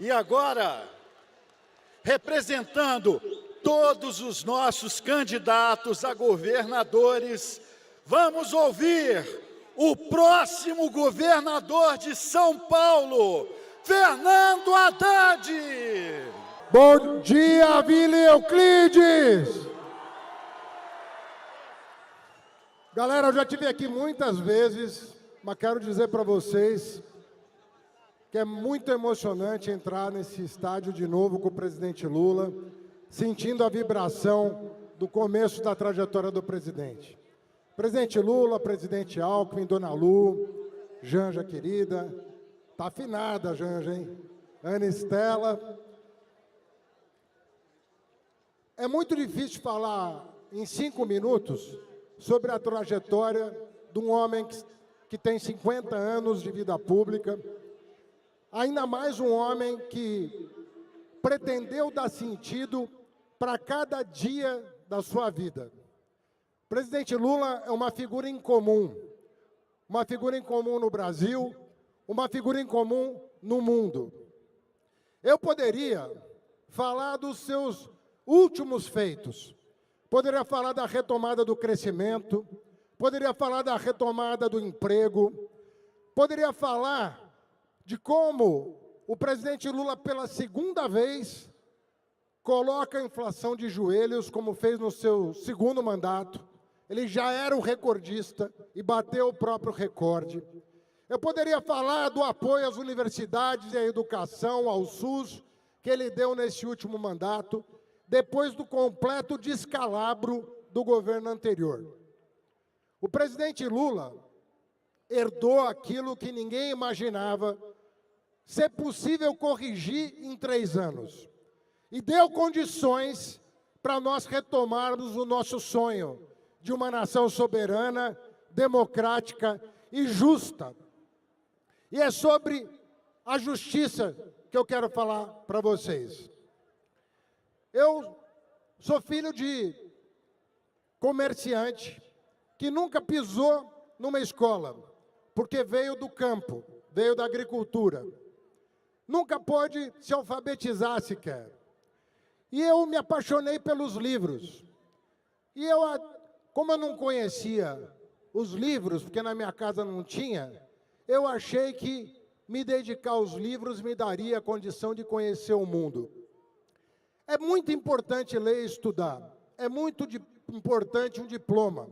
E agora, representando todos os nossos candidatos a governadores, vamos ouvir o próximo governador de São Paulo, Fernando Haddad. Bom dia, Vila Euclides! Galera, eu já estive aqui muitas vezes, mas quero dizer para vocês que é muito emocionante entrar nesse estádio de novo com o presidente Lula, sentindo a vibração do começo da trajetória do presidente. Presidente Lula, presidente Alckmin, Dona Lu, Janja querida, tá afinada a Janja, hein? Ana Estela. É muito difícil falar em 5 minutos sobre a trajetória de um homem que tem 50 anos de vida pública, ainda mais um homem que pretendeu dar sentido para cada dia da sua vida. O presidente Lula é uma figura incomum no Brasil, uma figura incomum no mundo. Eu poderia falar dos seus últimos feitos, poderia falar da retomada do crescimento, poderia falar da retomada do emprego, poderia falar de como o presidente Lula, pela segunda vez, coloca a inflação de joelhos, como fez no seu segundo mandato. Ele já era o recordista e bateu o próprio recorde. Eu poderia falar do apoio às universidades e à educação, ao SUS, que ele deu nesse último mandato, depois do completo descalabro do governo anterior. O presidente Lula herdou aquilo que ninguém imaginava ser possível corrigir em 3 anos. E deu condições para nós retomarmos o nosso sonho de uma nação soberana, democrática e justa. E é sobre a justiça que eu quero falar para vocês. Eu sou filho de comerciante que nunca pisou numa escola, porque veio do campo, veio da agricultura. Nunca pôde se alfabetizar sequer. E eu me apaixonei pelos livros. E eu, como eu não conhecia os livros, porque na minha casa não tinha, eu achei que me dedicar aos livros me daria a condição de conhecer o mundo. É muito importante ler e estudar. É muito importante um diploma.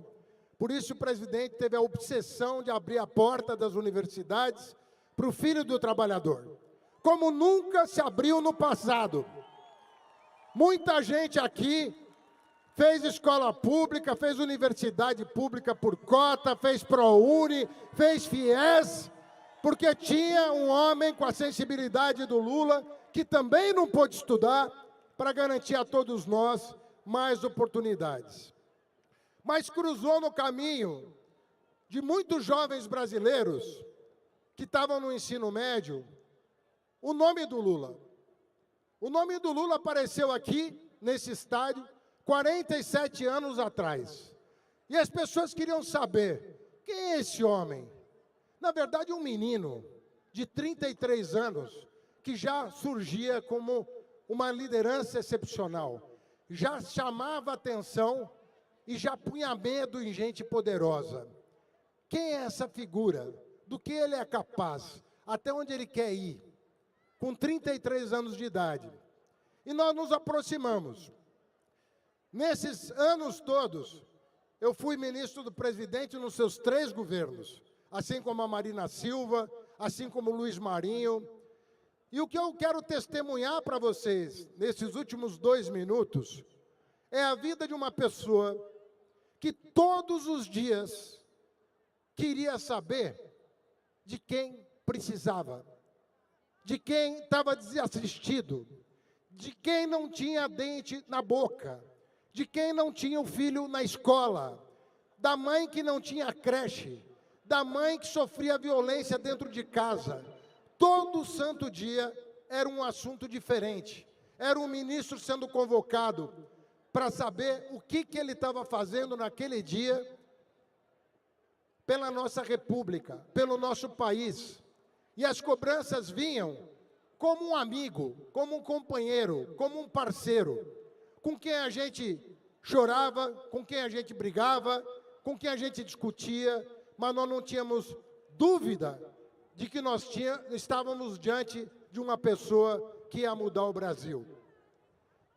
Por isso o presidente teve a obsessão de abrir a porta das universidades para o filho do trabalhador, como nunca se abriu no passado. Muita gente aqui fez escola pública, fez universidade pública por cota, fez ProUni, fez FIES, porque tinha um homem com a sensibilidade do Lula que também não pôde estudar para garantir a todos nós mais oportunidades. Mas cruzou no caminho de muitos jovens brasileiros que estavam no ensino médio o nome do Lula. O nome do Lula apareceu aqui, nesse estádio, 47 anos atrás. E as pessoas queriam saber, quem é esse homem? Na verdade, um menino de 33 anos, que já surgia como uma liderança excepcional, já chamava atenção e já punha medo em gente poderosa. Quem é essa figura? Do que ele é capaz? Até onde ele quer ir? Com 33 anos de idade. E nós nos aproximamos. Nesses anos todos, eu fui ministro do presidente nos seus 3 governos, assim como a Marina Silva, assim como o Luiz Marinho. E o que eu quero testemunhar para vocês, nesses últimos 2 minutos, é a vida de uma pessoa que todos os dias queria saber de quem precisava, de quem estava desassistido, de quem não tinha dente na boca, de quem não tinha o filho na escola, da mãe que não tinha creche, da mãe que sofria violência dentro de casa. Todo santo dia era um assunto diferente. Era um ministro sendo convocado para saber o que ele estava fazendo naquele dia pela nossa república, pelo nosso país. E as cobranças vinham como um amigo, como um companheiro, como um parceiro, com quem a gente chorava, com quem a gente brigava, com quem a gente discutia, mas nós não tínhamos dúvida de que nós estávamos diante de uma pessoa que ia mudar o Brasil.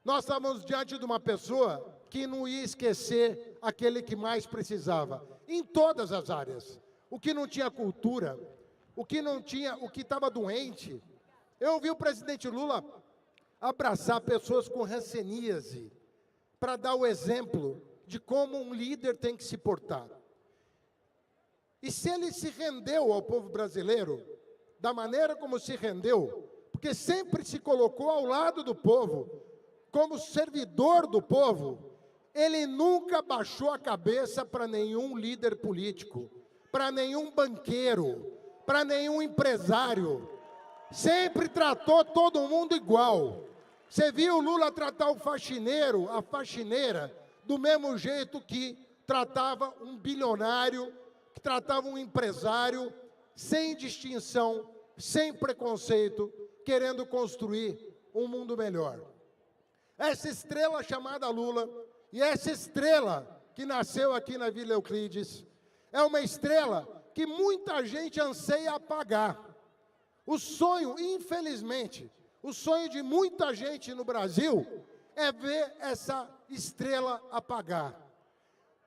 Nós estávamos diante de uma pessoa que não ia esquecer aquele que mais precisava, em todas as áreas. O que não tinha cultura, o que estava doente. Eu ouvi o presidente Lula abraçar pessoas com hanseníase, para dar o exemplo de como um líder tem que se portar. E se ele se rendeu ao povo brasileiro, da maneira como se rendeu, porque sempre se colocou ao lado do povo, como servidor do povo, ele nunca baixou a cabeça para nenhum líder político, para nenhum banqueiro, para nenhum empresário. Sempre tratou todo mundo igual. Você viu o Lula tratar o faxineiro, a faxineira, do mesmo jeito que tratava um bilionário, que tratava um empresário, sem distinção, sem preconceito, querendo construir um mundo melhor. Essa estrela chamada Lula, e essa estrela que nasceu aqui na Vila Euclides, é uma estrela que muita gente anseia apagar. O sonho, infelizmente, o sonho de muita gente no Brasil é ver essa estrela apagar.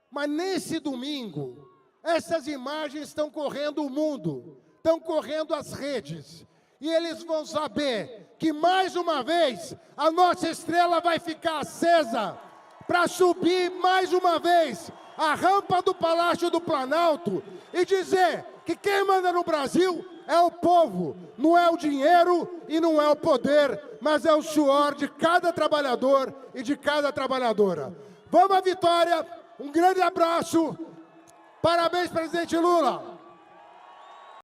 Mas nesse domingo, essas imagens estão correndo o mundo, estão correndo as redes, e eles vão saber que, mais uma vez, a nossa estrela vai ficar acesa para subir mais uma vez a rampa do Palácio do Planalto e dizer que quem manda no Brasil é o povo, não é o dinheiro e não é o poder, mas é o suor de cada trabalhador e de cada trabalhadora. Vamos à vitória, um grande abraço, parabéns, presidente Lula!